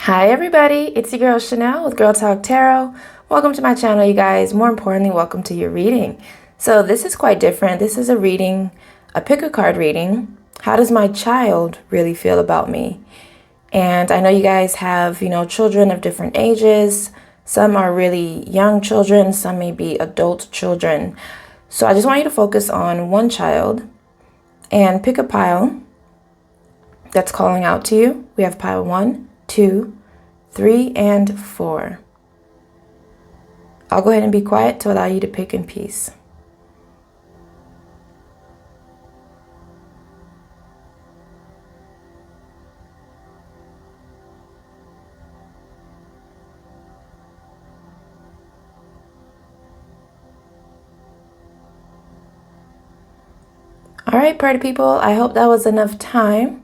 Hi everybody, it's your girl Chanel with GirlTalk Tarot. Welcome to my channel, you guys. More importantly, welcome to your reading. So this is quite different. This is a reading, a pick a card reading. How does my child really feel about me? And I know you guys have, children of different ages. Some are really young children, some may be adult children. So I just want you to focus on one child and pick a pile that's calling out to you. We have pile 1, 2, 3, and 4. I'll go ahead and be quiet to allow you to pick in peace. All right, party people, I hope that was enough time.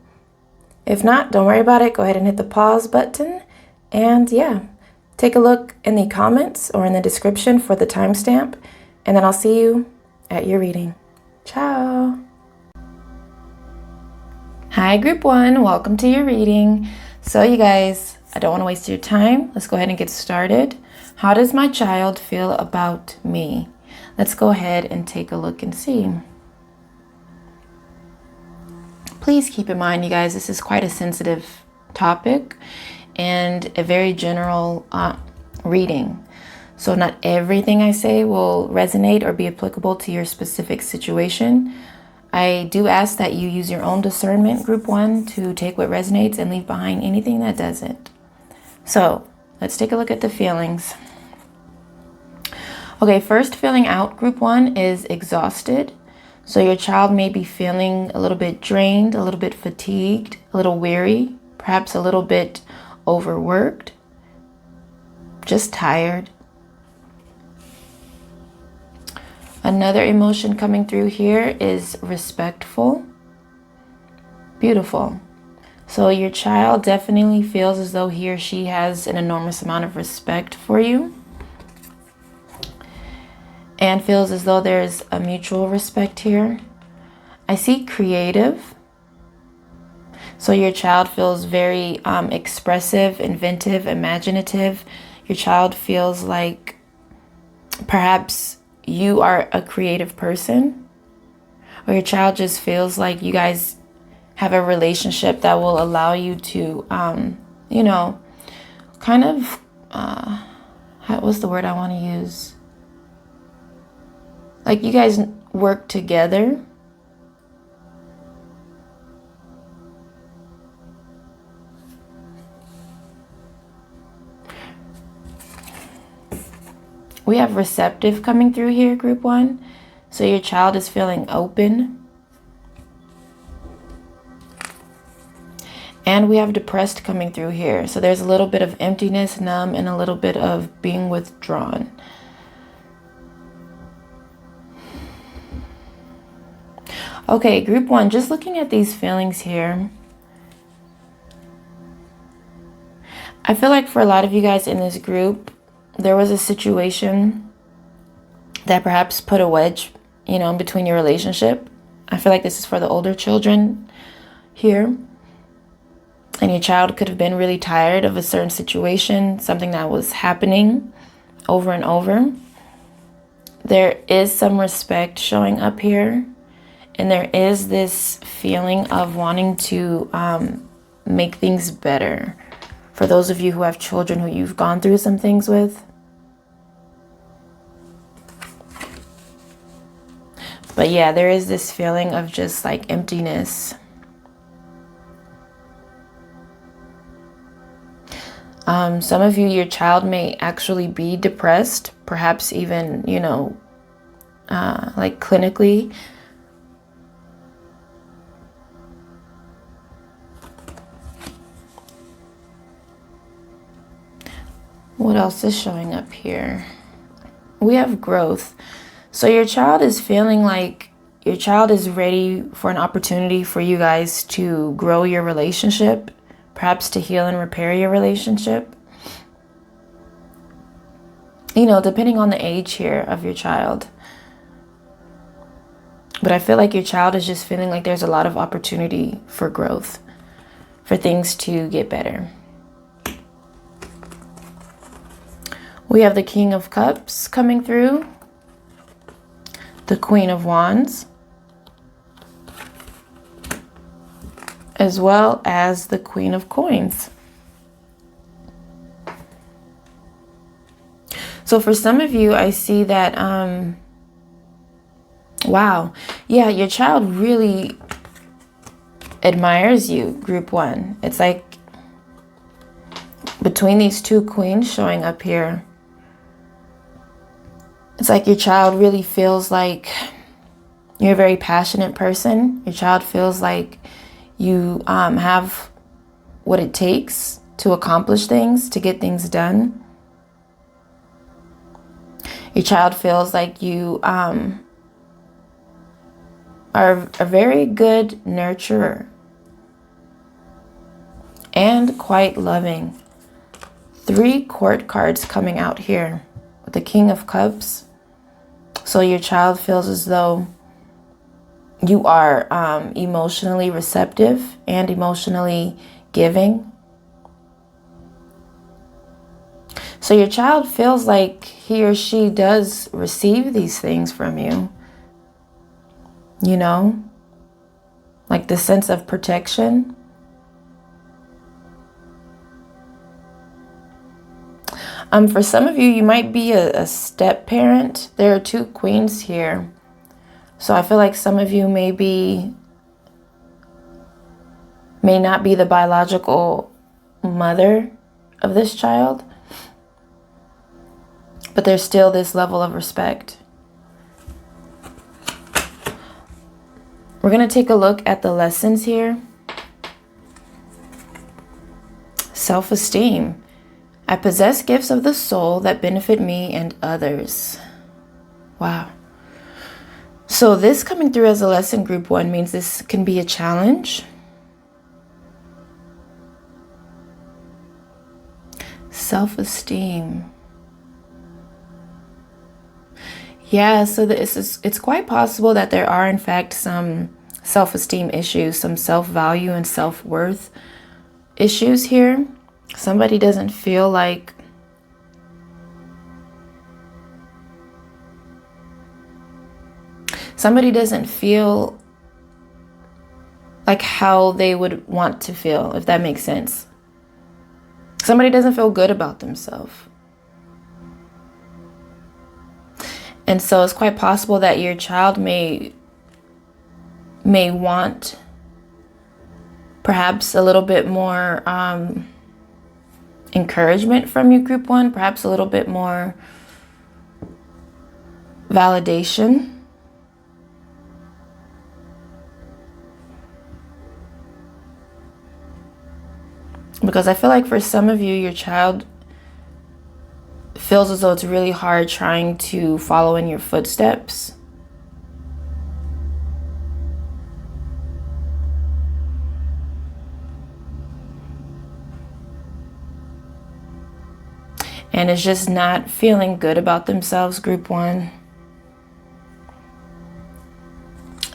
If not, don't worry about it. Go ahead and hit the pause button. And yeah, take a look in the comments or in the description for the timestamp. And then I'll see you at your reading. Ciao. Hi, group 1. Welcome to your reading. So you guys, I don't want to waste your time. Let's go ahead and get started. How does my child feel about me? Let's go ahead and take a look and see. Please keep in mind, you guys, this is quite a sensitive topic and a very general reading. So not everything I say will resonate or be applicable to your specific situation. I do ask that you use your own discernment, group 1, to take what resonates and leave behind anything that doesn't. So let's take a look at the feelings. Okay, first feeling out, group 1, is exhausted. So your child may be feeling a little bit drained, a little bit fatigued, a little weary, perhaps a little bit overworked, just tired. Another emotion coming through here is respectful. Beautiful. So your child definitely feels as though he or she has an enormous amount of respect for you, and feels as though there's a mutual respect here. I see creative. So your child feels very expressive, inventive, imaginative. Your child feels like perhaps you are a creative person, or your child just feels like you guys have a relationship that will allow you to, kind of, what's the word I want to use? Like you guys work together. We have receptive coming through here, group 1. So your child is feeling open. And we have depressed coming through here. So there's a little bit of emptiness, numb, and a little bit of being withdrawn. Okay, group 1, just looking at these feelings here, I feel like for a lot of you guys in this group, there was a situation that perhaps put a wedge, in between your relationship. I feel like this is for the older children here. And your child could have been really tired of a certain situation, something that was happening over and over. There is some respect showing up here. And there is this feeling of wanting to make things better. For those of you who have children who you've gone through some things with. But yeah, there is this feeling of just like emptiness. Some of you, your child may actually be depressed, perhaps even, like clinically. What else is showing up here? We have growth. So your child is feeling like your child is ready for an opportunity for you guys to grow your relationship, perhaps to heal and repair your relationship. Depending on the age here of your child. But I feel like your child is just feeling like there's a lot of opportunity for growth, for things to get better. We have the King of Cups coming through, the Queen of Wands, as well as the Queen of Coins. So for some of you, I see that, wow, yeah, your child really admires you, group one. It's like between these two queens showing up here, it's like your child really feels like you're a very passionate person. Your child feels like you have what it takes to accomplish things, to get things done. Your child feels like you are a very good nurturer and quite loving. 3 court cards coming out here with the King of Cups. So your child feels as though you are emotionally receptive and emotionally giving. So your child feels like he or she does receive these things from you. You know, like the sense of protection. For some of you, you might be a step parent. There are 2 queens here. So I feel like some of you may not be the biological mother of this child, but there's still this level of respect. We're going to take a look at the lessons here. Self-esteem. I possess gifts of the soul that benefit me and others. Wow. So this coming through as a lesson, group one, means this can be a challenge. Self-esteem. Yeah, so it's quite possible that there are, in fact, some self-esteem issues, some self-value and self-worth issues here. Somebody doesn't feel like how they would want to feel, if that makes sense. Somebody doesn't feel good about themselves. And so it's quite possible that your child may want perhaps a little bit more encouragement from you, group one, perhaps a little bit more validation. Because I feel like for some of you, your child feels as though it's really hard trying to follow in your footsteps. And is just not feeling good about themselves, group one.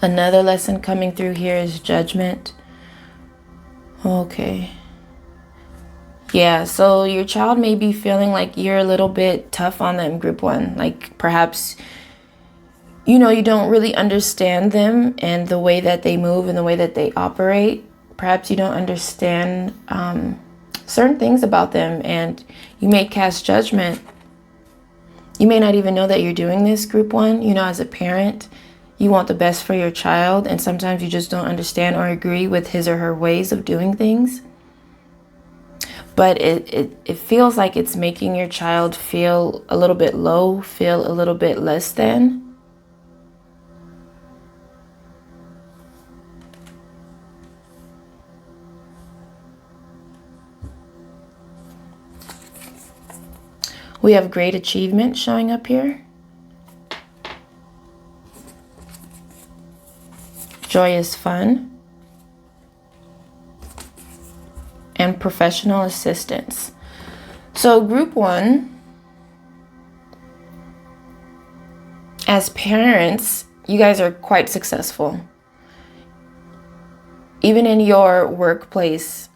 Another lesson coming through here is judgment. Okay. Yeah, so your child may be feeling like you're a little bit tough on them, group one. Like perhaps, you don't really understand them and the way that they move and the way that they operate. Perhaps you don't understand certain things about them, and you may cast judgment. You may not even know that you're doing this, group one. As a parent, you want the best for your child, and sometimes you just don't understand or agree with his or her ways of doing things. But it feels like it's making your child feel a little bit low, feel a little bit less than. We have great achievement showing up here. Joyous fun. And professional assistance. So group one, as parents, you guys are quite successful. Even in your workplace,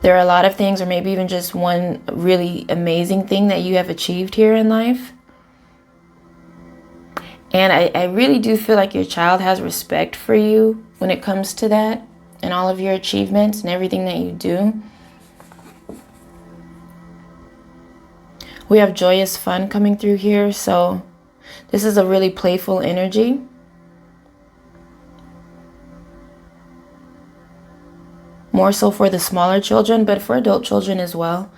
There are a lot of things, or maybe even just one really amazing thing that you have achieved here in life. And I really do feel like your child has respect for you when it comes to that, and all of your achievements and everything that you do. We have joyous fun coming through here, so this is a really playful energy. More so for the smaller children, but for adult children as well.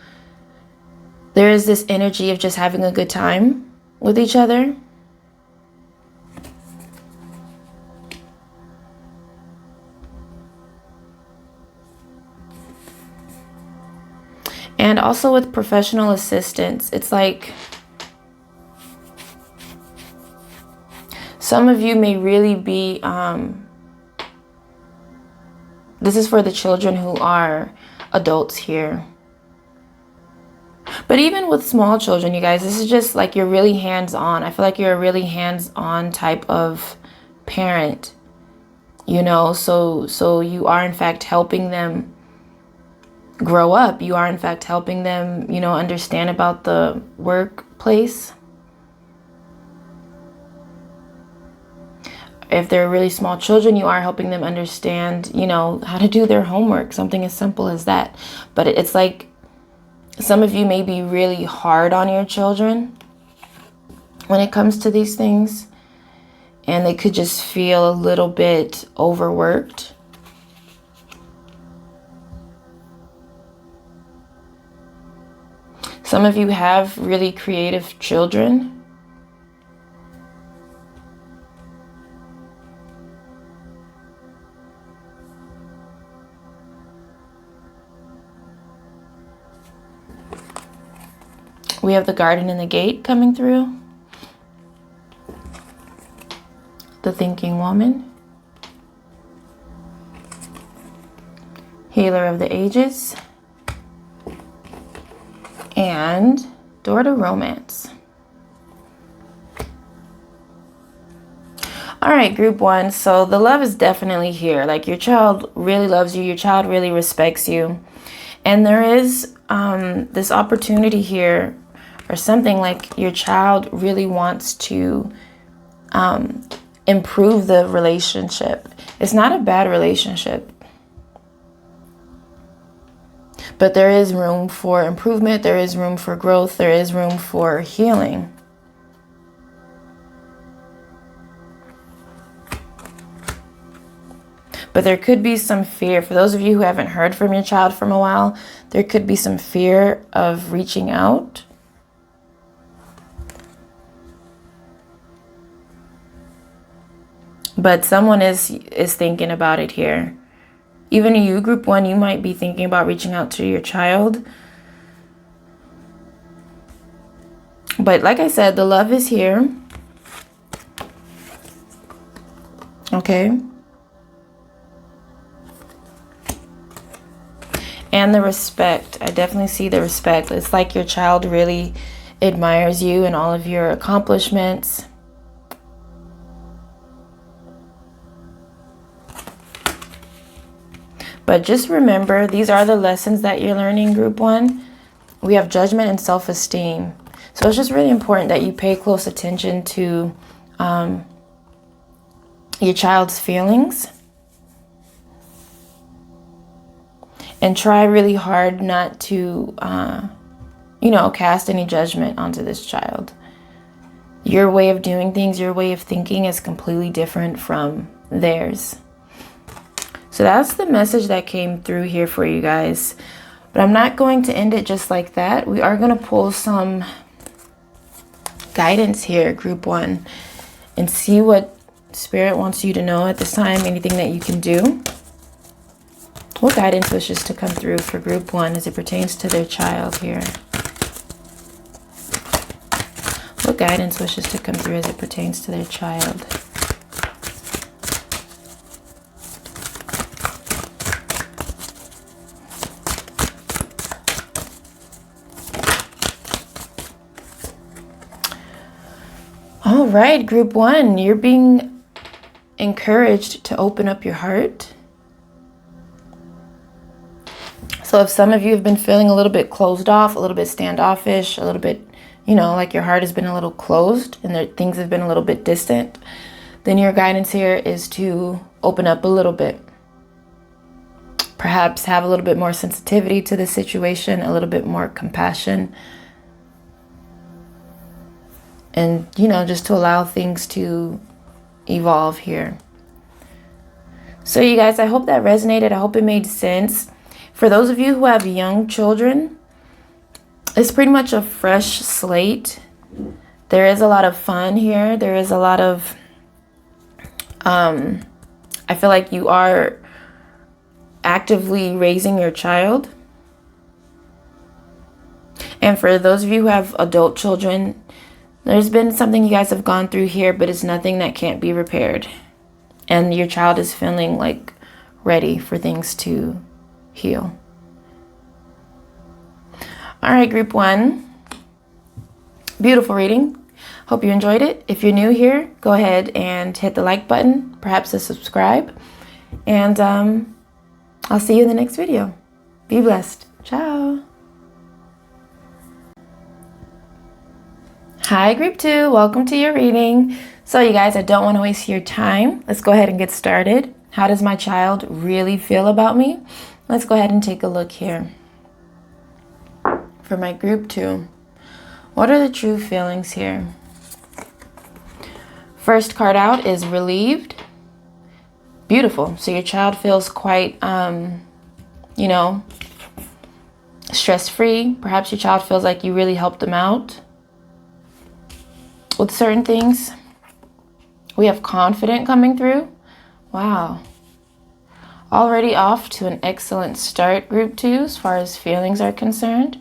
There is this energy of just having a good time with each other. And also with professional assistance, it's like some of you may really be, this is for the children who are adults here. But even with small children, you guys, this is just like you're really hands-on. I feel like you're a really hands-on type of parent, you know, so you are in fact helping them grow up. You are in fact helping them, you know, understand about the workplace. If they're really small children, you are helping them understand, you know, how to do their homework, something as simple as that. But it's like some of you may be really hard on your children when it comes to these things, and they could just feel a little bit overworked. Some of you have really creative children. We have the garden and the gate coming through. The thinking woman. Healer of the ages. And door to romance. All right, group one. So the love is definitely here. Like your child really loves you. Your child really respects you. And there is this opportunity here, or something like your child really wants to improve the relationship. It's not a bad relationship, but there is room for improvement. There is room for growth. There is room for healing. But there could be some fear. For those of you who haven't heard from your child from a while, there could be some fear of reaching out. But someone is thinking about it here. Even you, group one, you might be thinking about reaching out to your child. But like I said, the love is here. Okay. And the respect. I definitely see the respect. It's like your child really admires you and all of your accomplishments. But just remember, these are the lessons that you're learning, group one. We have judgment and self-esteem. So it's just really important that you pay close attention to your child's feelings. And try really hard not to, cast any judgment onto this child. Your way of doing things, your way of thinking is completely different from theirs. So that's the message that came through here for you guys. But I'm not going to end it just like that. We are going to pull some guidance here, group one, and see what Spirit wants you to know at this time, anything that you can do. What guidance wishes to come through for group one as it pertains to their child here? What guidance wishes to come through as it pertains to their child? All right, group one, you're being encouraged to open up your heart. So if some of you have been feeling a little bit closed off, a little bit standoffish, a little bit, you know, like your heart has been a little closed and things have been a little bit distant, then your guidance here is to open up a little bit. Perhaps have a little bit more sensitivity to the situation, a little bit more compassion. And, you know, just to allow things to evolve here. So you guys, I hope that resonated. I hope it made sense. For those of you who have young children, it's pretty much a fresh slate. There is a lot of fun here. There is a lot of, I feel like you are actively raising your child. And for those of you who have adult children, there's been something you guys have gone through here, but it's nothing that can't be repaired. And your child is feeling like ready for things to heal. All right, group 1. Beautiful reading. Hope you enjoyed it. If you're new here, go ahead and hit the like button, perhaps a subscribe. And I'll see you in the next video. Be blessed. Ciao. Hi, group 2. Welcome to your reading. So you guys, I don't want to waste your time. Let's go ahead and get started. How does my child really feel about me? Let's go ahead and take a look here. For my group 2, what are the true feelings here? First card out is relieved. Beautiful. So your child feels quite, you know, stress-free. Perhaps your child feels like you really helped them out with certain things. We have confident coming through. Wow. Already off to an excellent start, group 2, as far as feelings are concerned.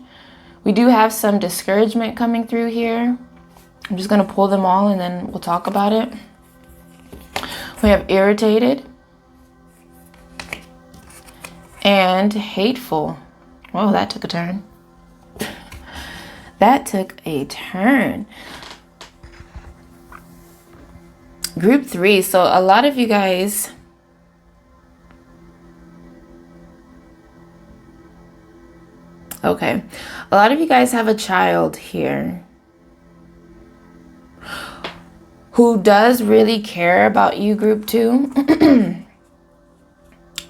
We do have some discouragement coming through here. I'm just going to pull them all and then we'll talk about it. We have irritated and hateful. Whoa, that took a turn. That took a turn. Group 3. So a lot of you guys, okay, a lot of you guys have a child here who does really care about you, group 2,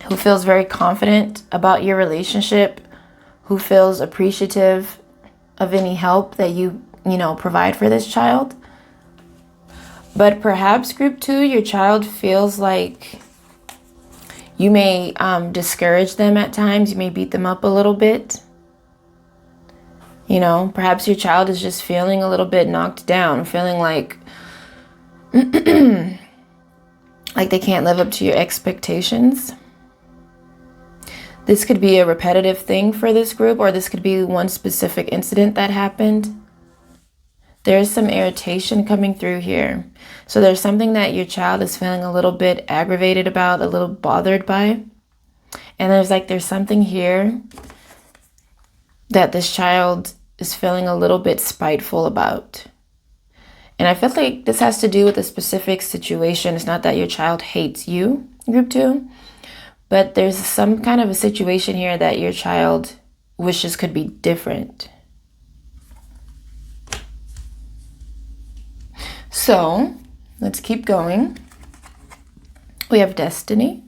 who feels very confident about your relationship, who feels appreciative of any help that you provide for this child. But perhaps, group 2, your child feels like you may discourage them at times. You may beat them up a little bit. You know, perhaps your child is just feeling a little bit knocked down, feeling like like they can't live up to your expectations. This could be a repetitive thing for this group, or this could be one specific incident that happened. There's some irritation coming through here. So there's something that your child is feeling a little bit aggravated about, a little bothered by. And there's something here that this child is feeling a little bit spiteful about. And I feel like this has to do with a specific situation. It's not that your child hates you, group 2, but there's some kind of a situation here that your child wishes could be different. So let's keep going. We have destiny.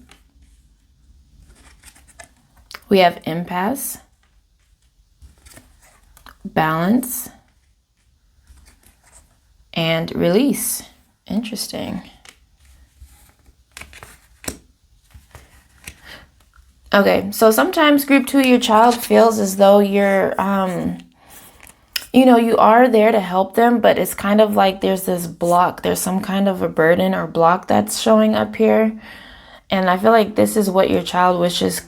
We have impasse, balance, and release. Interesting. Okay, so sometimes group 2, your child feels as though you're, you are there to help them, but it's kind of like there's this block. There's some kind of a burden or block that's showing up here. And I feel like this is what your child wishes,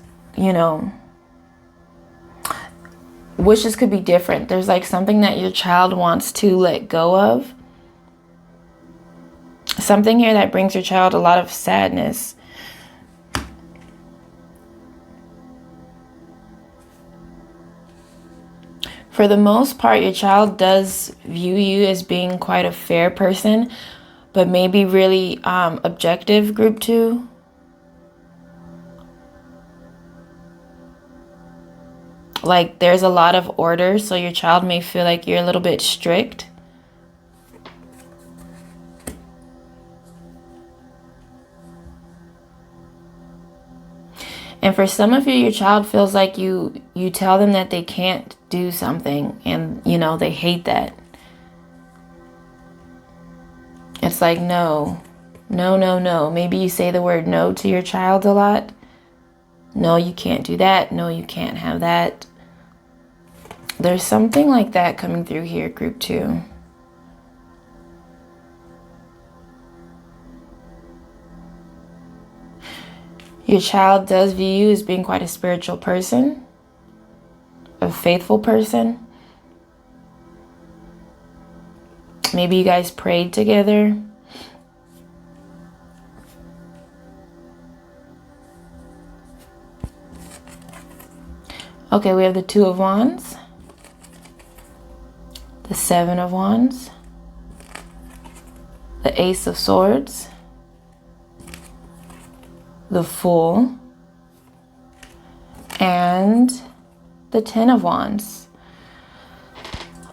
wishes could be different. There's like something that your child wants to let go of. Something here that brings your child a lot of sadness. For the most part, your child does view you as being quite a fair person, but maybe really objective, group 2. Like there's a lot of order, so your child may feel like you're a little bit strict. And for some of you, your child feels like you tell them that they can't do something, and you know, they hate that. It's like, no, no, no, no. Maybe you say the word no to your child a lot. No, you can't do that. No, you can't have that. There's something like that coming through here, group 2. Your child does view you as being quite a spiritual person, a faithful person. Maybe you guys prayed together. Okay, we have the 2 of Wands, the 7 of Wands, the Ace of Swords, the Fool, and the 10 of Wands.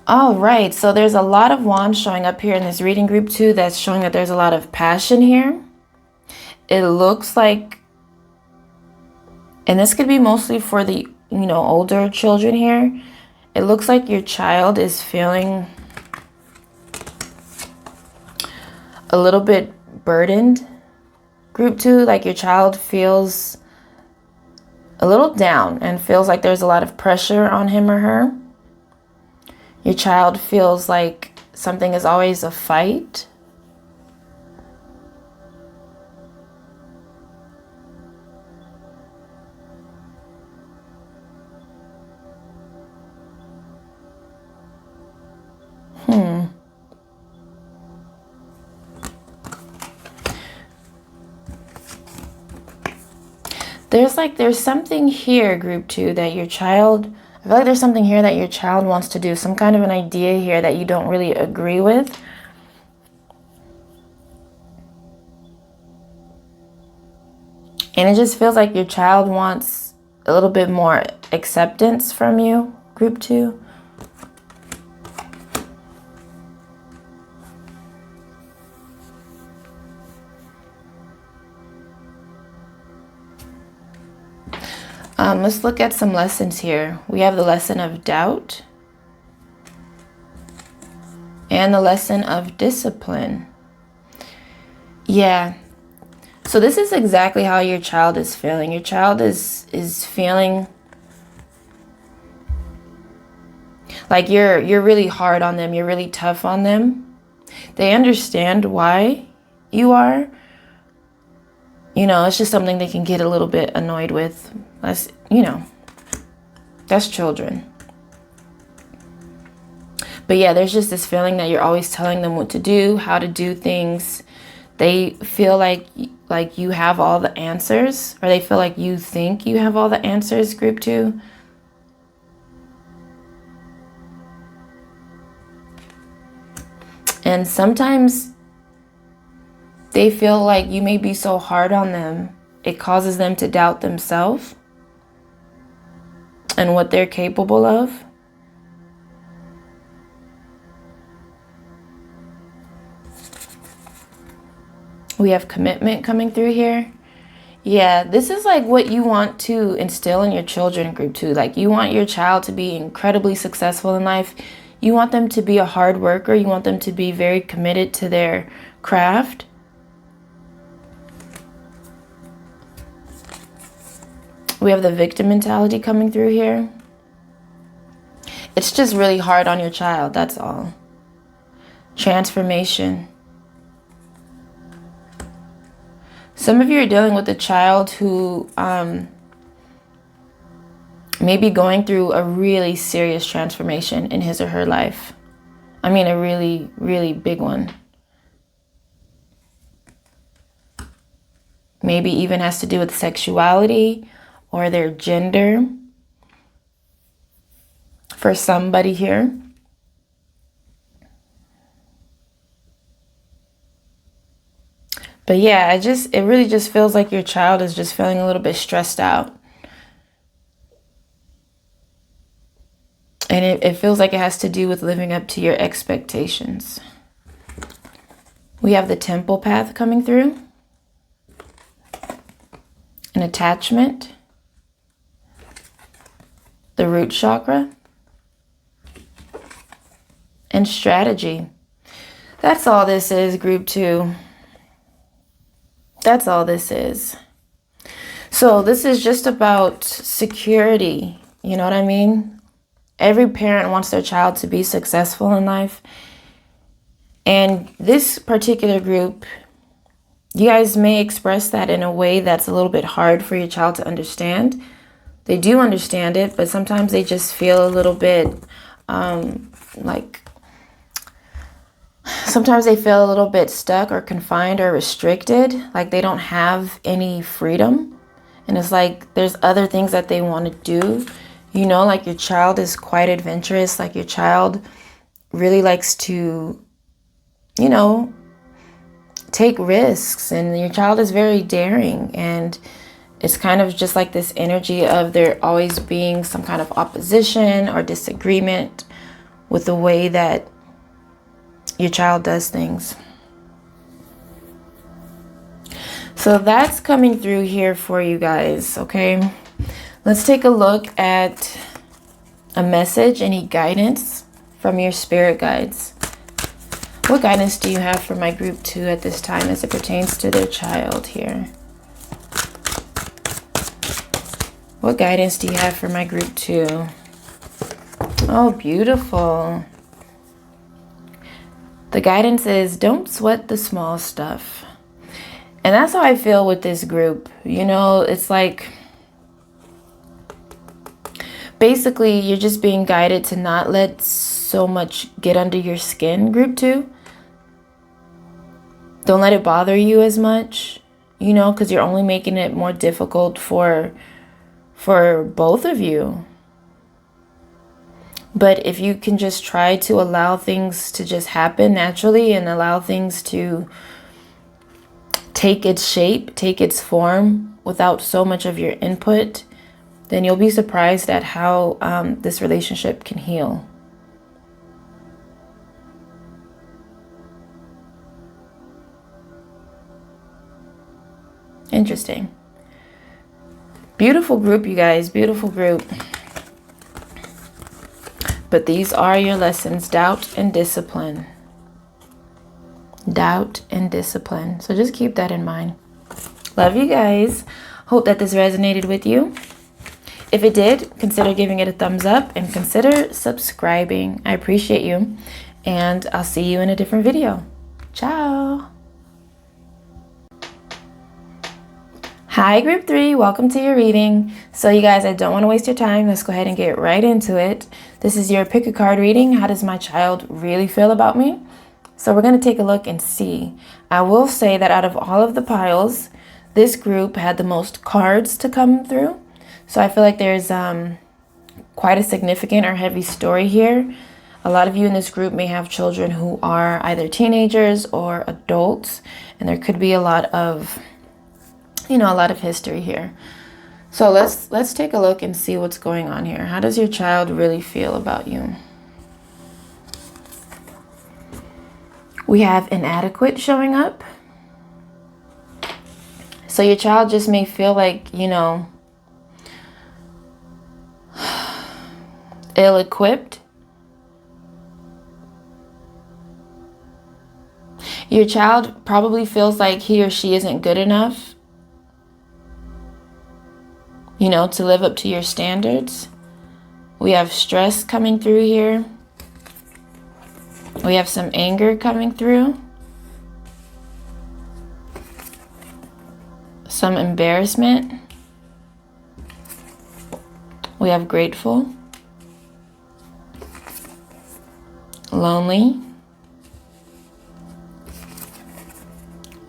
All right, so there's a lot of wands showing up here in this reading group 2 that's showing that there's a lot of passion here. It looks like, and this could be mostly for the, you know, older children here. It looks like your child is feeling a little bit burdened. Group 2, like your child feels a little down and feels like there's a lot of pressure on him or her. Your child feels like something is always a fight. There's something here, group 2, that your child, I feel like there's something here that your child wants to do, some kind of an idea here that you don't really agree with. And it just feels like your child wants a little bit more acceptance from you, group 2. Let's look at some lessons here. We have the lesson of doubt and the lesson of discipline. Yeah. So this is exactly how your child is feeling. Your child is feeling like you're really hard on them. You're really tough on them. They understand why you are. You know, it's just something they can get a little bit annoyed with. That's, you know, that's children. But yeah, there's just this feeling that you're always telling them what to do, how to do things. They feel like you have all the answers, or they feel like you think you have all the answers, group 2. And sometimes they feel like you may be so hard on them, it causes them to doubt themselves and what they're capable of. We have commitment coming through here. Yeah, this is like what you want to instill in your children, group 2. Like you want your child to be incredibly successful in life. You want them to be a hard worker. You want them to be very committed to their craft. We have the victim mentality coming through here. It's just really hard on your child, that's all. Transformation. Some of you are dealing with a child who may be going through a really serious transformation in his or her life. I mean, a really, really big one. Maybe even has to do with sexuality or their gender for somebody here. But yeah, it really just feels like your child is just feeling a little bit stressed out. And it feels like it has to do with living up to your expectations. We have the temple path coming through. An attachment. The root chakra. And strategy. That's all this is, group 2. That's all this is. So this is just about security. You know what I mean? Every parent wants their child to be successful in life. And this particular group, you guys may express that in a way that's a little bit hard for your child to understand. They do understand it, but sometimes they just feel a little bit sometimes they feel a little bit stuck or confined or restricted, like they don't have any freedom. And it's like there's other things that they want to do. You know, like your child is quite adventurous. Like your child really likes to, you know, take risks. And your child is very daring. And it's kind of just like this energy of there always being some kind of opposition or disagreement with the way that your child does things. So that's coming through here for you guys, okay? Let's take a look at a message, any guidance from your spirit guides. What guidance do you have for my group 2 at this time as it pertains to their child here? What guidance do you have for my group 2? Oh, beautiful. The guidance is don't sweat the small stuff. And that's how I feel with this group. You know, it's like basically you're just being guided to not let so much get under your skin, group 2. Don't let it bother you as much, you know, because you're only making it more difficult for both of you. But if you can just try to allow things to just happen naturally and allow things to take its shape, take its form without so much of your input, then you'll be surprised at how this relationship can heal. Interesting. Beautiful group, you guys. Beautiful group. But these are your lessons, doubt and discipline. Doubt and discipline. So just keep that in mind. Love you guys. Hope that this resonated with you. If it did, consider giving it a thumbs up and consider subscribing. I appreciate you. And I'll see you in a different video. Ciao. Hi, group 3. Welcome to your reading. So you guys, I don't want to waste your time. Let's go ahead and get right into it. This is your pick a card reading. How does my child really feel about me? So we're going to take a look and see. I will say that out of all of the piles, this group had the most cards to come through. So I feel like there's quite a significant or heavy story here. A lot of you in this group may have children who are either teenagers or adults, and there could be a lot of, you know, a lot of history here. So let's take a look and see what's going on here. How does your child really feel about you? We have inadequate showing up. So your child just may feel like, you know, ill-equipped. Your child probably feels like he or she isn't good enough, you know, to live up to your standards. We have stress coming through here. We have some anger coming through. Some embarrassment. We have grateful. Lonely.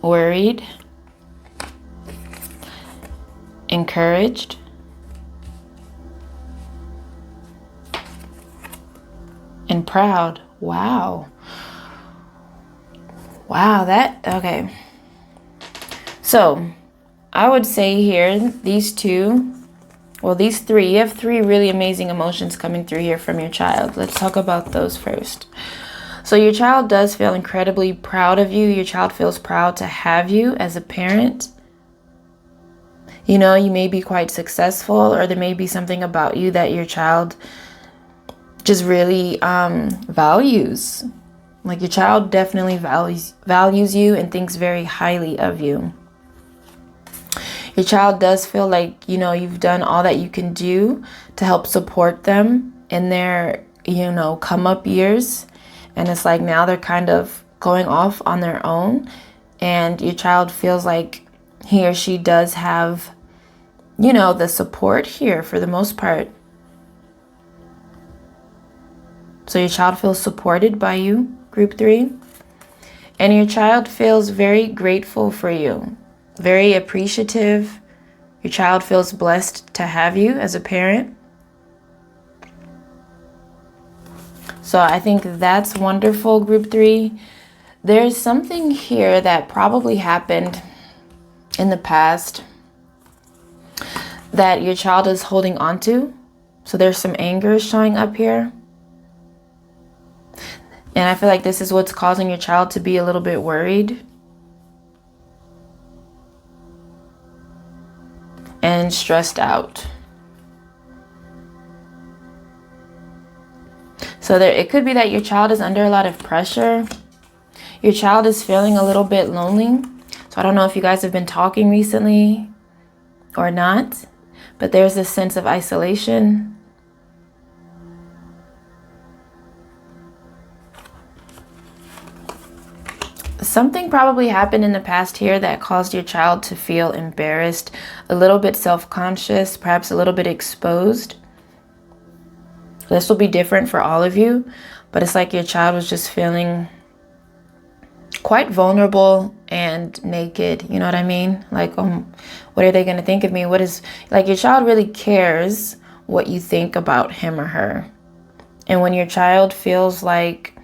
Worried. Encouraged. And proud. Wow. Wow, okay. So, I would say here, these two Well, these three, you have three really amazing emotions coming through here from your child. Let's talk about those first. So your child does feel incredibly proud of you. Your child feels proud to have you as a parent. You know, you may be quite successful, or there may be something about you that your child just really values. Like your child definitely values you and thinks very highly of you. Your child does feel like, you know, you've done all that you can do to help support them in their, you know, come up years. And it's like now they're kind of going off on their own. And your child feels like he or she does have, you know, the support here for the most part. So your child feels supported by you, group 3. And your child feels very grateful for you, very appreciative. Your child feels blessed to have you as a parent. So I think that's wonderful, group 3. There's something here that probably happened in the past that your child is holding on to. So there's some anger showing up here. And I feel like this is what's causing your child to be a little bit worried and stressed out. So it could be that your child is under a lot of pressure. Your child is feeling a little bit lonely. So I don't know if you guys have been talking recently or not, but there's this sense of isolation. Something probably happened in the past here that caused your child to feel embarrassed, a little bit self-conscious, perhaps a little bit exposed. This will be different for all of you, but it's like your child was just feeling quite vulnerable and naked. You know what I mean? Like, what are they going to think of me? Like your child really cares what you think about him or her. And when your child feels like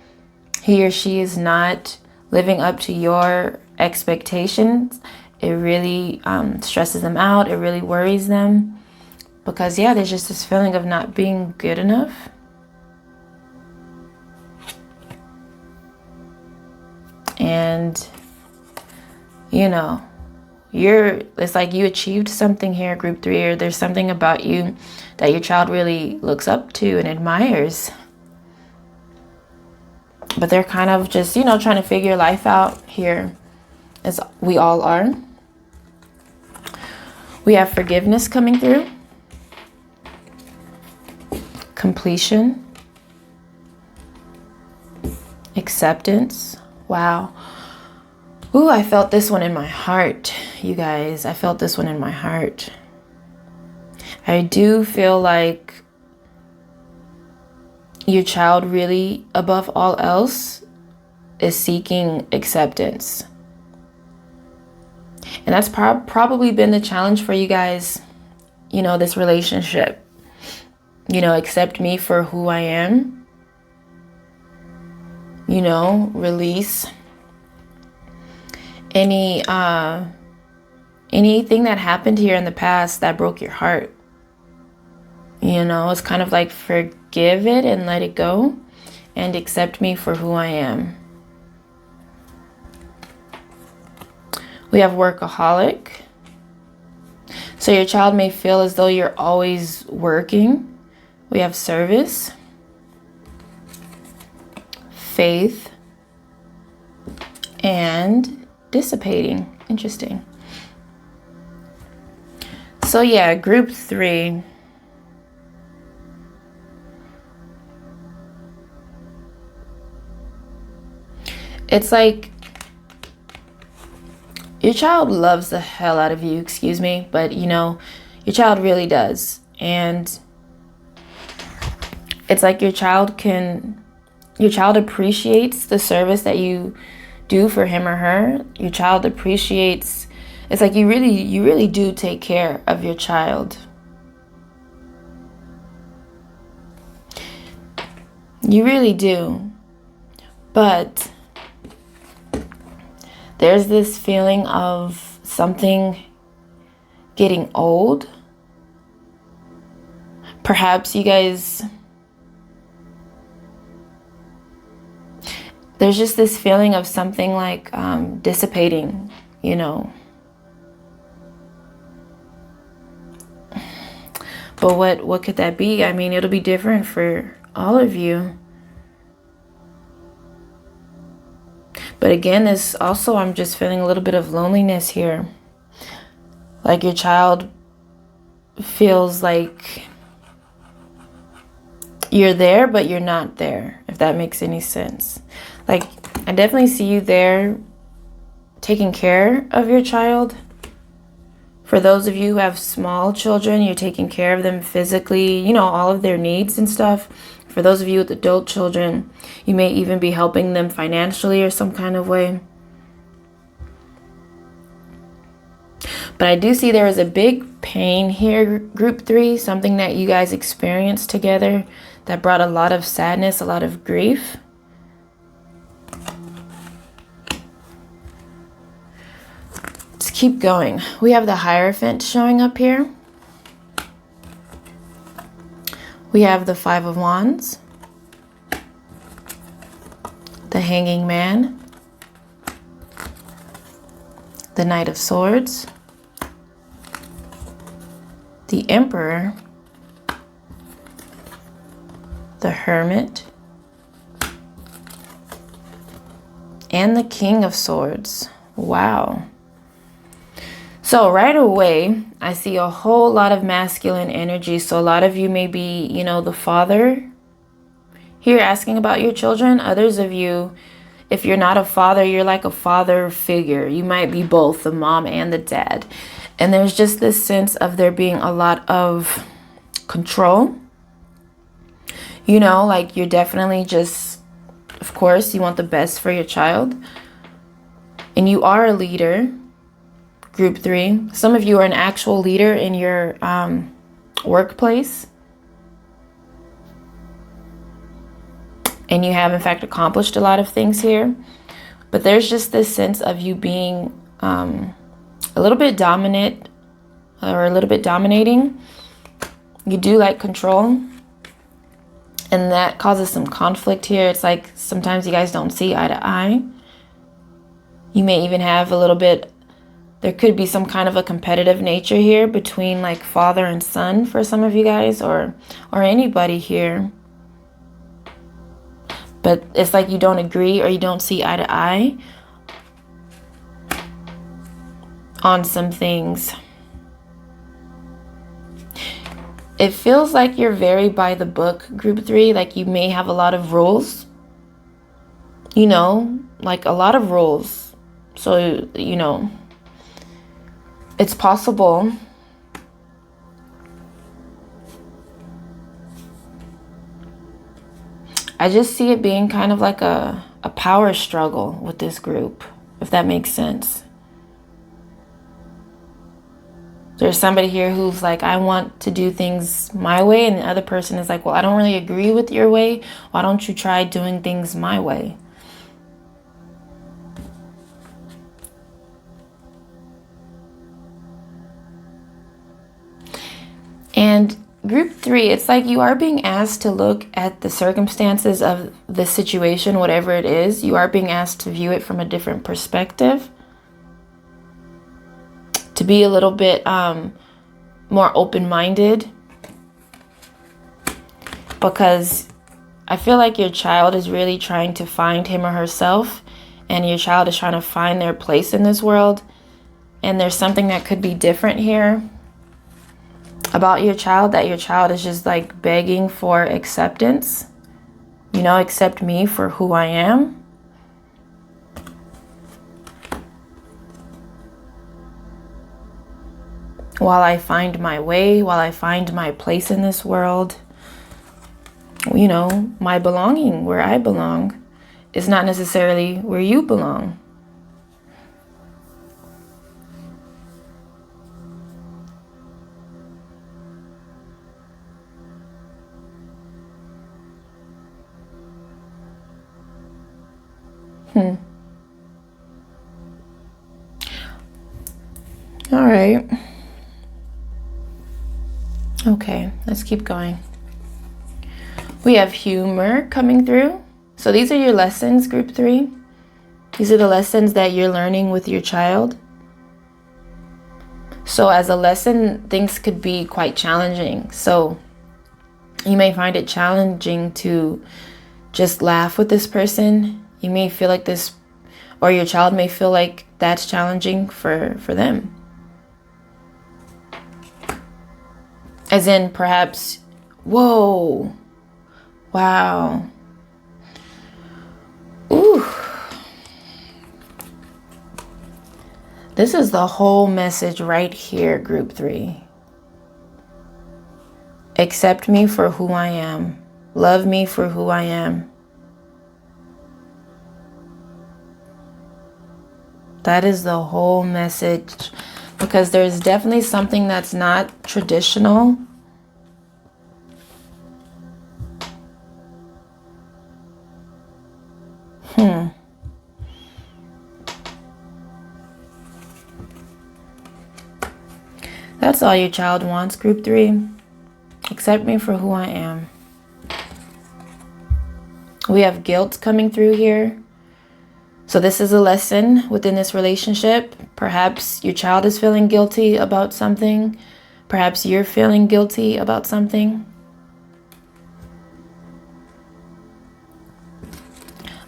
he or she is not living up to your expectations, it really stresses them out. It really worries them. Because, yeah, there's just this feeling of not being good enough. And, you know, it's like you achieved something here, group 3, or there's something about you that your child really looks up to and admires. But they're kind of just, you know, trying to figure life out here, as we all are. We have forgiveness coming through. Completion. Acceptance. Wow. Ooh, I felt this one in my heart, you guys. I felt this one in my heart. I do feel like your child really, above all else, is seeking acceptance. And that's probably been the challenge for you guys, you know, this relationship. You know, accept me for who I am. You know, release anything that happened here in the past that broke your heart. You know, it's kind of like forgive it and let it go and accept me for who I am. We have workaholic. So your child may feel as though you're always working. We have service, faith, and dissipating. Interesting. So yeah, group 3. It's like your child loves the hell out of you, excuse me, but you know, your child really does. And it's like your child appreciates the service that you do for him or her. Your child appreciates, it's like you really do take care of your child. You really do. But there's this feeling of something getting old. Perhaps you guys, there's just this feeling of something like dissipating, you know. But what could that be? I mean, it'll be different for all of you. But again, this also, I'm just feeling a little bit of loneliness here. Like your child feels like you're there, but you're not there, if that makes any sense. Like, I definitely see you there taking care of your child. For those of you who have small children, you're taking care of them physically, you know, all of their needs and stuff. For those of you with adult children, you may even be helping them financially or some kind of way. But I do see there is a big pain here, group 3, something that you guys experienced together that brought a lot of sadness, a lot of grief. Let's keep going. We have the Hierophant showing up here. We have the 5 of Wands, the Hanging Man, the Knight of Swords, the Emperor, the Hermit, and the King of Swords. Wow. So right away, I see a whole lot of masculine energy. So a lot of you may be, you know, the father here asking about your children. Others of you, if you're not a father, you're like a father figure. You might be both the mom and the dad. And there's just this sense of there being a lot of control. You know, like you're definitely just, of course, you want the best for your child. And you are a leader. Group 3. Some of you are an actual leader in your workplace. And you have, in fact, accomplished a lot of things here. But there's just this sense of you being a little bit dominant or a little bit dominating. You do like control. And that causes some conflict here. It's like sometimes you guys don't see eye to eye. You may even have a little bit, there could be some kind of a competitive nature here between like father and son for some of you guys, or anybody here. But it's like you don't agree or you don't see eye to eye on some things. It feels like you're very by the book, group 3. Like you may have a lot of rules. You know, like a lot of rules. So, you know, it's possible I just see it being kind of like a power struggle with this group, if that makes sense. There's somebody here who's like, I want to do things my way. And the other person is like, well, I don't really agree with your way. Why don't you try doing things my way? And group 3, it's like you are being asked to look at the circumstances of the situation, whatever it is. You are being asked to view it from a different perspective. To be a little bit more open-minded. Because I feel like your child is really trying to find him or herself. And your child is trying to find their place in this world. And there's something that could be different here about your child, that your child is just like begging for acceptance. You know, accept me for who I am. While I find my way, while I find my place in this world, you know, my belonging, where I belong, is not necessarily where you belong. All right. Okay, let's keep going. We have humor coming through. So these are your lessons, group 3. These are the lessons that you're learning with your child. So as a lesson, things could be quite challenging. So you may find it challenging to just laugh with this person. You may feel like this, or your child may feel like that's challenging for them. As in, perhaps, whoa, wow, ooh. This is the whole message right here, group 3. Accept me for who I am. Love me for who I am. That is the whole message, because there's definitely something that's not traditional. That's all your child wants, group 3. Accept me for who I am. We have guilt coming through here. So this is a lesson within this relationship. Perhaps your child is feeling guilty about something. Perhaps you're feeling guilty about something.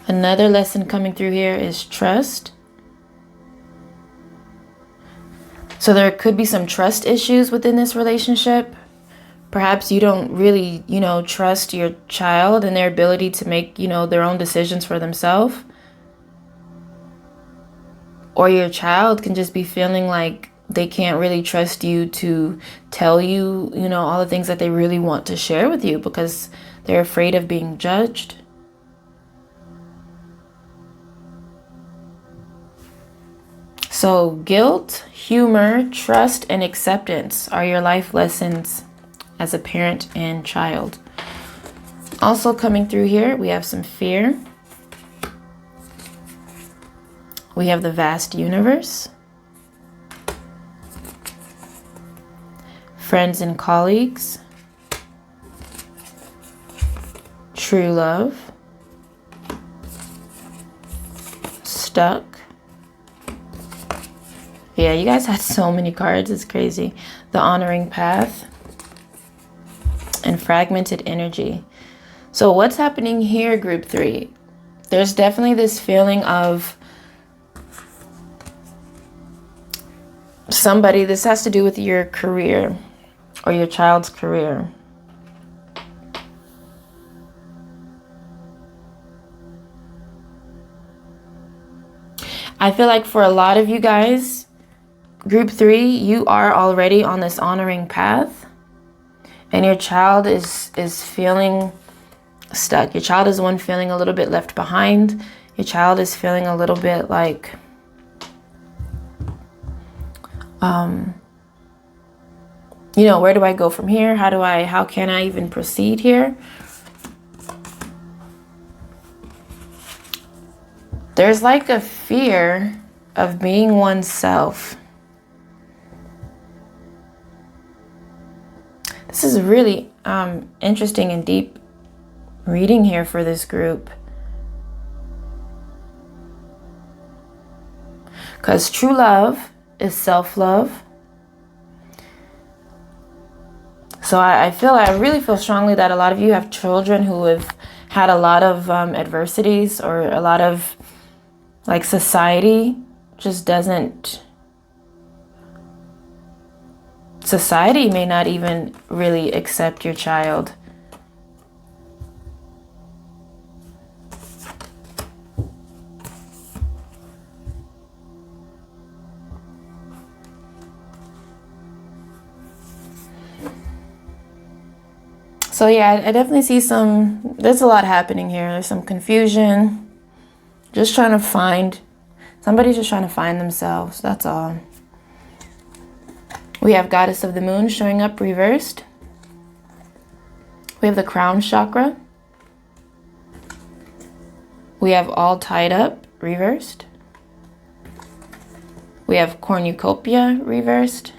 Another lesson coming through here is trust. So there could be some trust issues within this relationship. Perhaps you don't really, trust your child and their ability to make, their own decisions for themselves. Or your child can just be feeling like they can't really trust you to tell you, all the things that they really want to share with you because they're afraid of being judged. So guilt, humor, trust, and acceptance are your life lessons as a parent and child. Also coming through here, we have some fear. We have the vast universe. Friends and colleagues. True love. Stuck. Yeah, you guys had so many cards. It's crazy. The honoring path. And fragmented energy. So what's happening here, group 3? There's definitely this feeling of somebody, this has to do with your career or your child's career. I feel like for a lot of you guys, group 3, you are already on this honoring path and your child is feeling stuck. Your child is the one feeling a little bit left behind. Your child is feeling a little bit like where do I go from here? How can I even proceed here? There's like a fear of being oneself. This is really interesting and deep reading here for this group. Because true love is self-love. So I really feel strongly that a lot of you have children who have had a lot of adversities, or a lot of like society may not even really accept your child. So yeah, I definitely see there's a lot happening here. There's some confusion. Somebody's just trying to find themselves, that's all. We have Goddess of the Moon showing up reversed. We have the crown chakra. We have all tied up reversed. We have cornucopia reversed.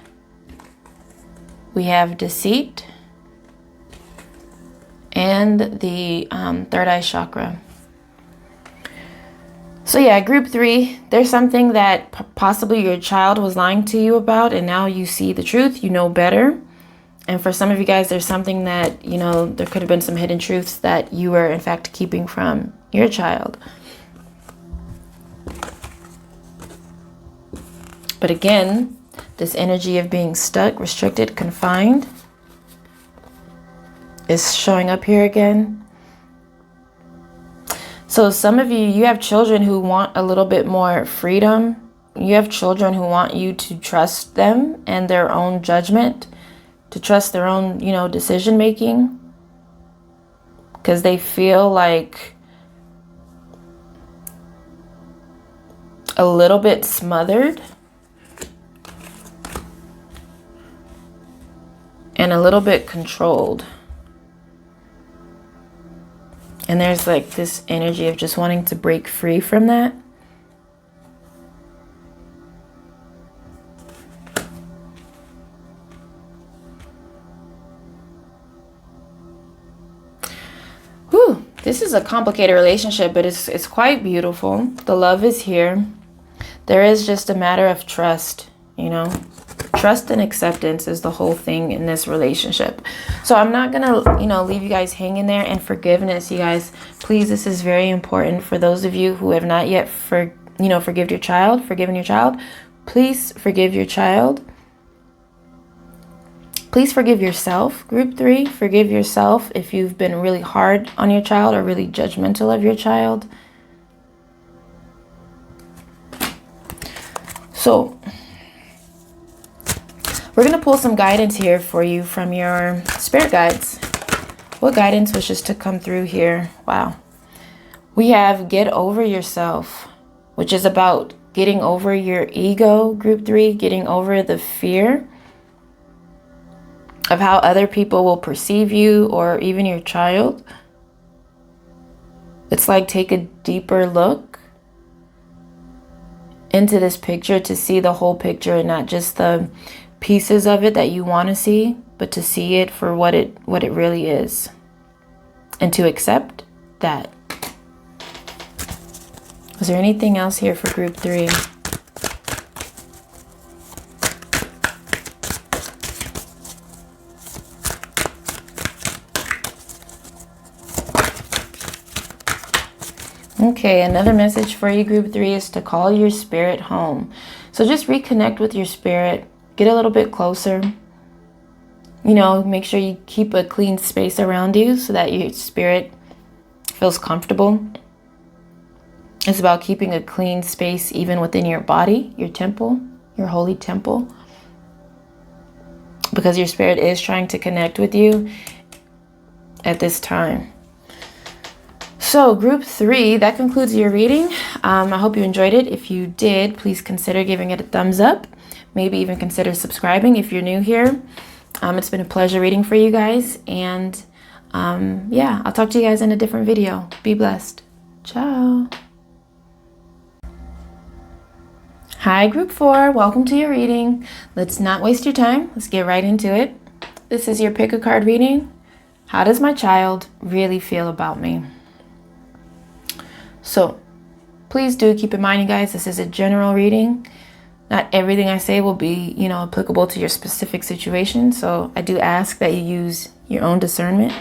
We have deceit. and the third eye chakra. So yeah, group 3, there's something that possibly your child was lying to you about, and now you see the truth, you know better. And for some of you guys, there's something that, you know, there could have been some hidden truths that you were in fact keeping from your child. But again, this energy of being stuck, restricted, confined is showing up here again. So some of you have children who want a little bit more freedom. You have children who want you to trust them and their own judgment, to trust their own, you know, decision making, because they feel like a little bit smothered and a little bit controlled. And there's like this energy of just wanting to break free from that. Whew, this is a complicated relationship, but it's quite beautiful. The love is here. There is just a matter of trust, you know. Trust and acceptance is the whole thing in this relationship. So I'm not gonna, you know, leave you guys hanging there. And forgiveness, you guys, please, this is very important for those of you who have not yet forgiven your child. Please forgive your child. Please forgive yourself. Group 3, forgive yourself if you've been really hard on your child or really judgmental of your child. So we're going to pull some guidance here for you from your spirit guides. What guidance wishes to come through here? Wow. We have get over yourself, which is about getting over your ego, group 3, getting over the fear of how other people will perceive you or even your child. It's like take a deeper look into this picture to see the whole picture and not just the pieces of it that you want to see, but to see it for what it really is, and to accept that. Is there anything else here for group 3? Okay, another message for you, group 3, is to call your spirit home. So just reconnect with your spirit. Get a little bit closer. You know, make sure you keep a clean space around you so that your spirit feels comfortable. It's about keeping a clean space even within your body, your temple, your holy temple. Because your spirit is trying to connect with you at this time. So group 3, that concludes your reading. I hope you enjoyed it. If you did, please consider giving it a thumbs up. Maybe even consider subscribing if you're new here. It's been a pleasure reading for you guys. And yeah, I'll talk to you guys in a different video. Be blessed. Ciao. Hi, group 4. Welcome to your reading. Let's not waste your time. Let's get right into it. This is your pick a card reading. How does my child really feel about me? So please do keep in mind, you guys, this is a general reading. Not everything I say will be, you know, applicable to your specific situation. So I do ask that you use your own discernment.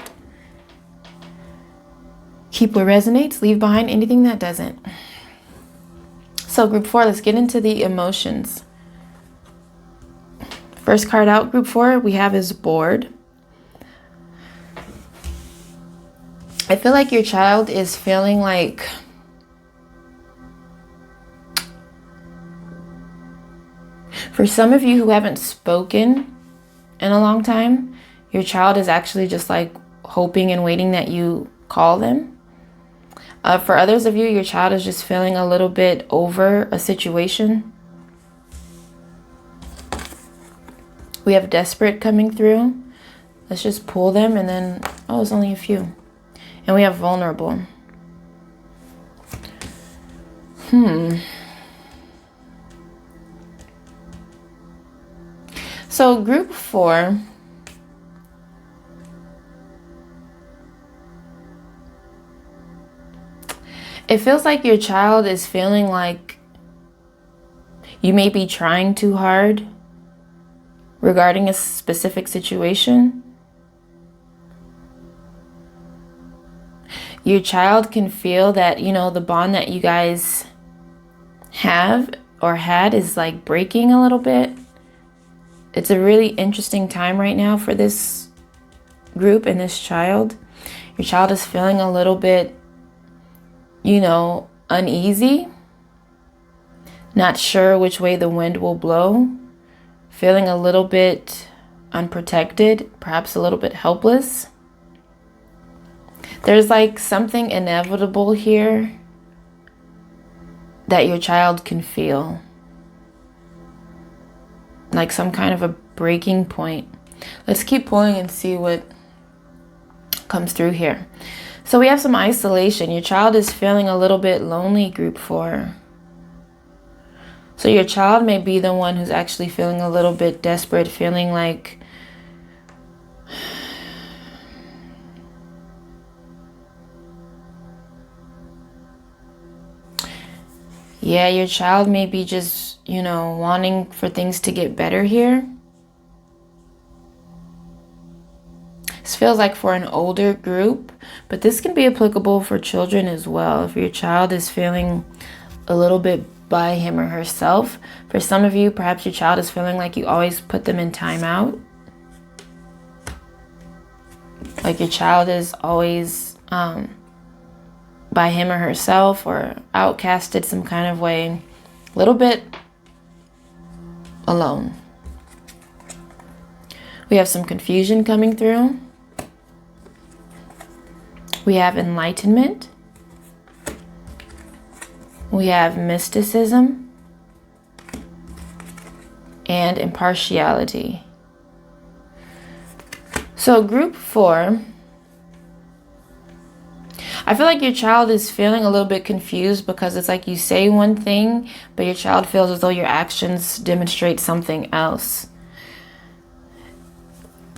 Keep what resonates, leave behind anything that doesn't. So group 4, let's get into the emotions. First card out, group 4, we have is bored. I feel like your child is feeling like for some of you who haven't spoken in a long time, your child is actually just like hoping and waiting that you call them. For others of you, your child is just feeling a little bit over a situation. We have desperate coming through. Let's just pull them and then, oh, it's only a few. And we have vulnerable. So group 4, It feels like your child is feeling like you may be trying too hard regarding a specific situation. Your child can feel that, the bond that you guys have or had is like breaking a little bit. It's a really interesting time right now for this group and this child. Your child is feeling a little bit, uneasy, not sure which way the wind will blow, feeling a little bit unprotected, perhaps a little bit helpless. There's like something inevitable here that your child can feel. Like some kind of a breaking point. Let's keep pulling and see what comes through here. So we have some isolation. Your child is feeling a little bit lonely, group 4. So your child may be the one who's actually feeling a little bit desperate, feeling like your child may be just, wanting for things to get better here. This feels like for an older group, but this can be applicable for children as well. If your child is feeling a little bit by him or herself. For some of you, perhaps your child is feeling like you always put them in timeout. Like your child is always by him or herself or outcasted some kind of way, a little bit alone. We have some confusion coming through. We have enlightenment. We have mysticism and impartiality. So group 4, I feel like your child is feeling a little bit confused because it's like you say one thing, but your child feels as though your actions demonstrate something else.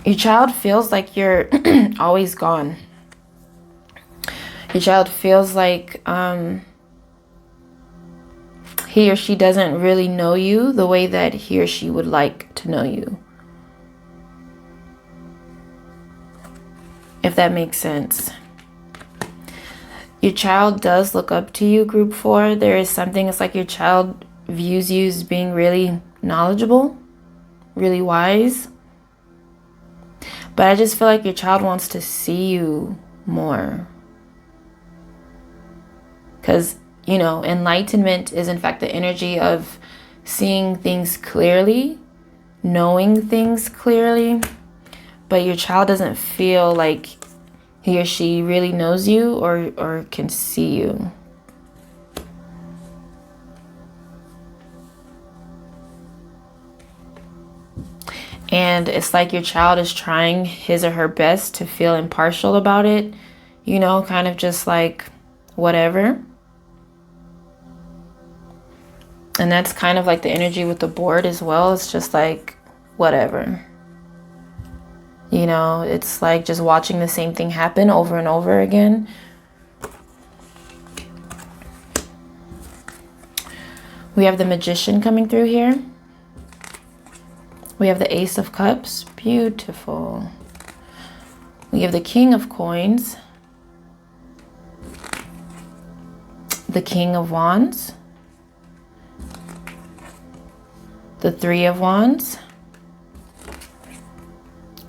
Your child feels like you're always gone. Your child feels like he or she doesn't really know you the way that he or she would like to know you. If that makes sense. Your child does look up to you, group 4. There is something, it's like your child views you as being really knowledgeable, really wise. But I just feel like your child wants to see you more. Because, enlightenment is in fact the energy of seeing things clearly, knowing things clearly. But your child doesn't feel like he or she really knows you or can see you. And it's like your child is trying his or her best to feel impartial about it, kind of just like whatever. And that's kind of like the energy with the board as well. It's just like whatever. It's like just watching the same thing happen over and over again. We have the Magician coming through here. We have the Ace of Cups. Beautiful. We have the King of Coins. The King of Wands. The Three of Wands.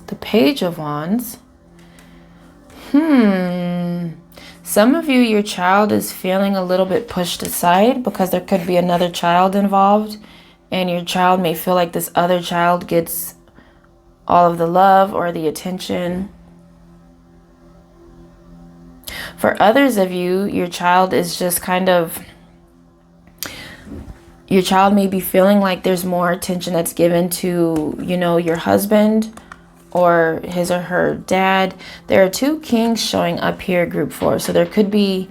The Page of Wands. Some of you, your child is feeling a little bit pushed aside because there could be another child involved, and your child may feel like this other child gets all of the love or the attention. For others of you, your child is just your child may be feeling like there's more attention that's given to, your husband or his or her dad. There are 2 kings showing up here, group 4. So there could be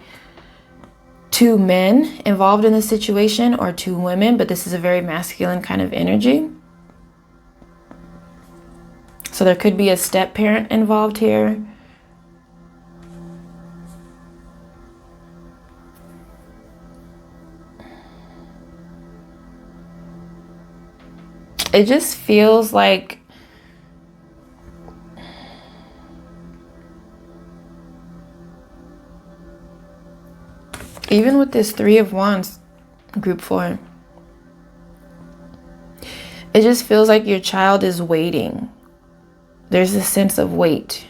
2 men involved in the situation or 2 women, but this is a very masculine kind of energy. So there could be a step parent involved here. It just feels like even with this Three of Wands, group 4, it just feels like your child is waiting. There's a sense of wait.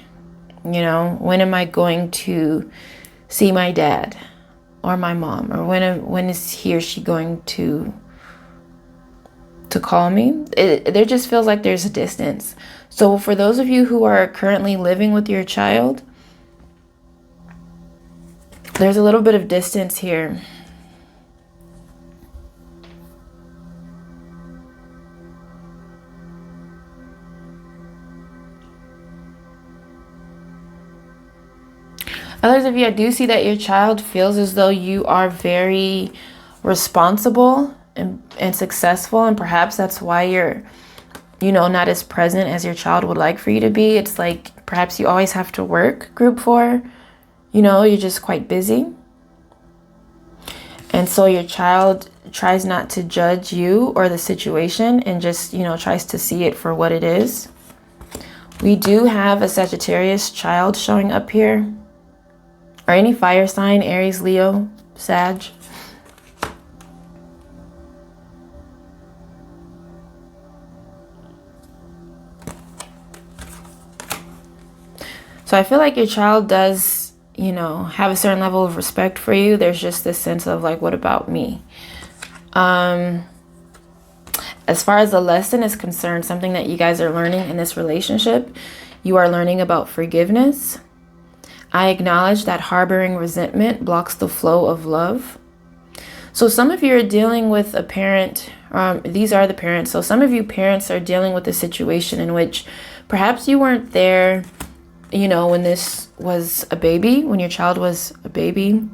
You know, when am I going to see my dad or my mom? Or when is he or she going to call me? There just feels like there's a distance. So for those of you who are currently living with your child, there's a little bit of distance here. Others of you, I do see that your child feels as though you are very responsible and successful, and perhaps that's why you're, you know, not as present as your child would like for you to be. It's like perhaps you always have to work, group 4. You know, you're just quite busy. And so your child tries not to judge you or the situation and just, you know, tries to see it for what it is. We do have a Sagittarius child showing up here. Or any fire sign, Aries, Leo, Sag. So I feel like your child does, you know, have a certain level of respect for you. There's just this sense of like, what about me? As far as the lesson is concerned, something that you guys are learning in this relationship, you are learning about forgiveness. I acknowledge that harboring resentment blocks the flow of love. So some of you are dealing with a parent. These are the parents. So some of you parents are dealing with a situation in which perhaps you weren't there, you know, when this was a baby, when your child was a baby,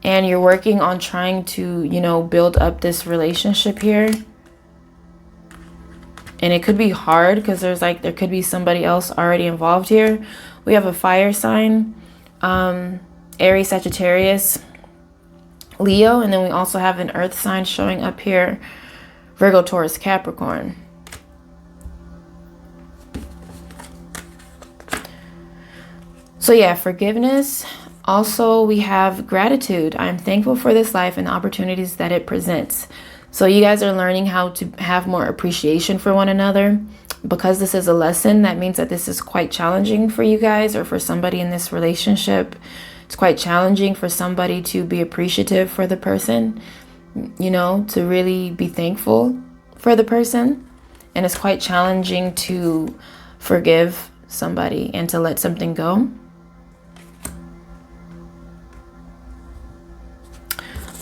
and you're working on trying to, you know, build up this relationship here. And it could be hard because there could be somebody else already involved here. We have a fire sign, Aries, Sagittarius, Leo, and then we also have an earth sign showing up here, Virgo, Taurus, Capricorn. So yeah, forgiveness. Also, we have gratitude. I'm thankful for this life and the opportunities that it presents. So you guys are learning how to have more appreciation for one another. Because this is a lesson, that means that this is quite challenging for you guys or for somebody in this relationship. It's quite challenging for somebody to be appreciative for the person, you know, to really be thankful for the person. And it's quite challenging to forgive somebody and to let something go.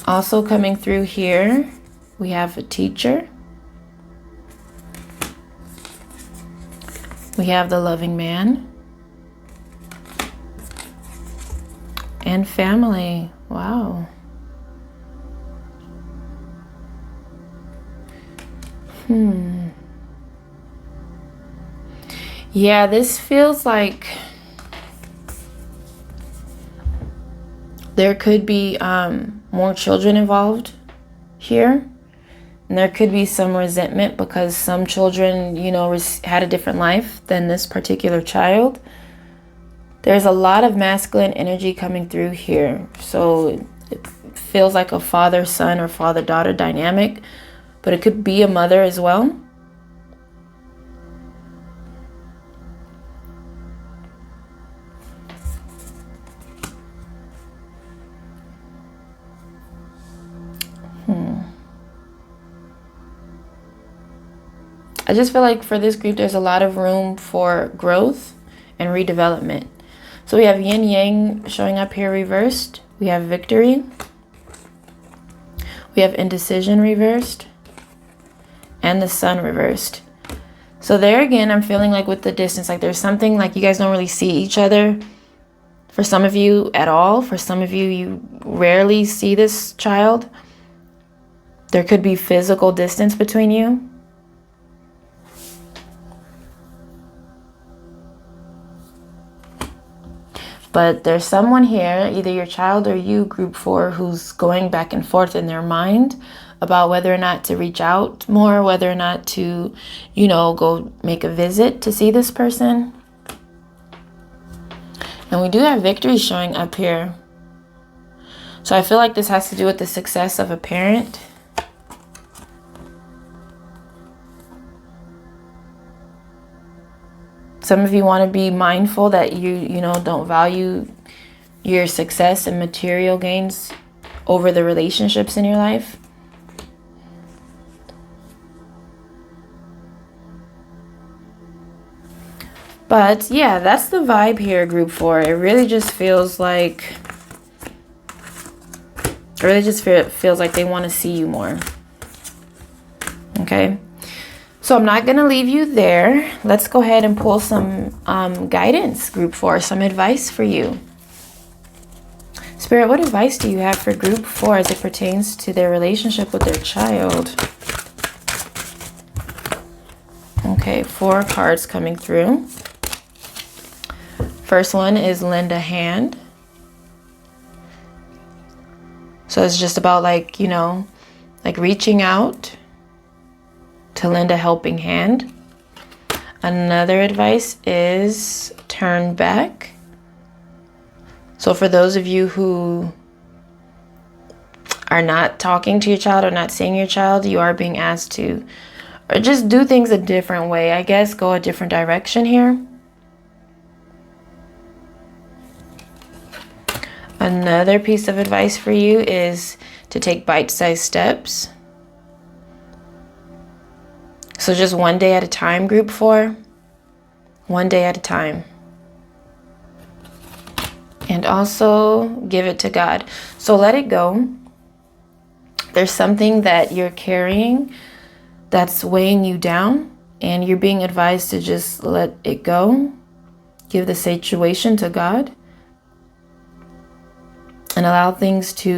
Also coming through here, we have a teacher. We have the loving man. And family. Wow. Yeah, this feels like there could be more children involved here. And there could be some resentment because some children, you know, had a different life than this particular child. There's a lot of masculine energy coming through here. So it feels like a father-son or father-daughter dynamic, but it could be a mother as well. I just feel like for this group, there's a lot of room for growth and redevelopment. So we have yin yang showing up here reversed. We have victory. We have indecision reversed. And the sun reversed. So there again, I'm feeling like with the distance, like there's something like you guys don't really see each other. For some of you at all. For some of you, you rarely see this child. There could be physical distance between you. But there's someone here, either your child or you, group 4, who's going back and forth in their mind about whether or not to reach out more, whether or not to, you know, go make a visit to see this person. And we do have victory showing up here. So I feel like this has to do with the success of a parent. Some of you want to be mindful that you know, don't value your success and material gains over the relationships in your life. But yeah, that's the vibe here, group 4. It really just feels like, feels like they want to see you more. Okay. So I'm not going to leave you there. Let's go ahead and pull some guidance, group 4, some advice for you. Spirit, what advice do you have for group 4 as it pertains to their relationship with their child? Okay, 4 cards coming through. First one is lend a hand. So it's just about, like, you know, like reaching out to lend a helping hand. Another advice is turn back. So for those of you who are not talking to your child or not seeing your child, you are being asked to, or just do things a different way, I guess, go a different direction here. Another piece of advice for you is to take bite-sized steps. So just one day at a time, group 4. One day at a time. And also give it to God. So let it go. There's something that you're carrying that's weighing you down, and you're being advised to just let it go. Give the situation to God. And allow things to,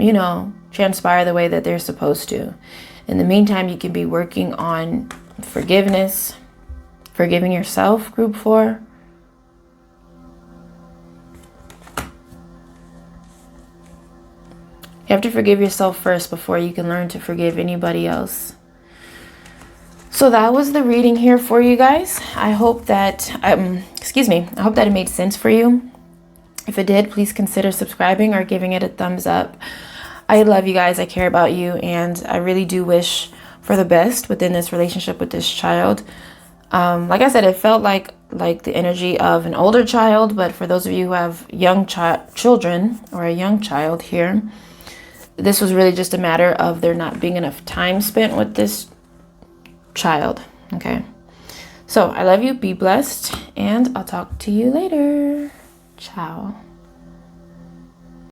you know, transpire the way that they're supposed to. In the meantime, you can be working on forgiveness, forgiving yourself, group 4. You have to forgive yourself first before you can learn to forgive anybody else. So that was the reading here for you guys. I hope that, I hope that it made sense for you. If it did, please consider subscribing or giving it a thumbs up. I love you guys. I care about you. And I really do wish for the best within this relationship with this child. Like I said, it felt like the energy of an older child. But for those of you who have young children or a young child here, this was really just a matter of there not being enough time spent with this child. Okay. So I love you. Be blessed. And I'll talk to you later. Ciao.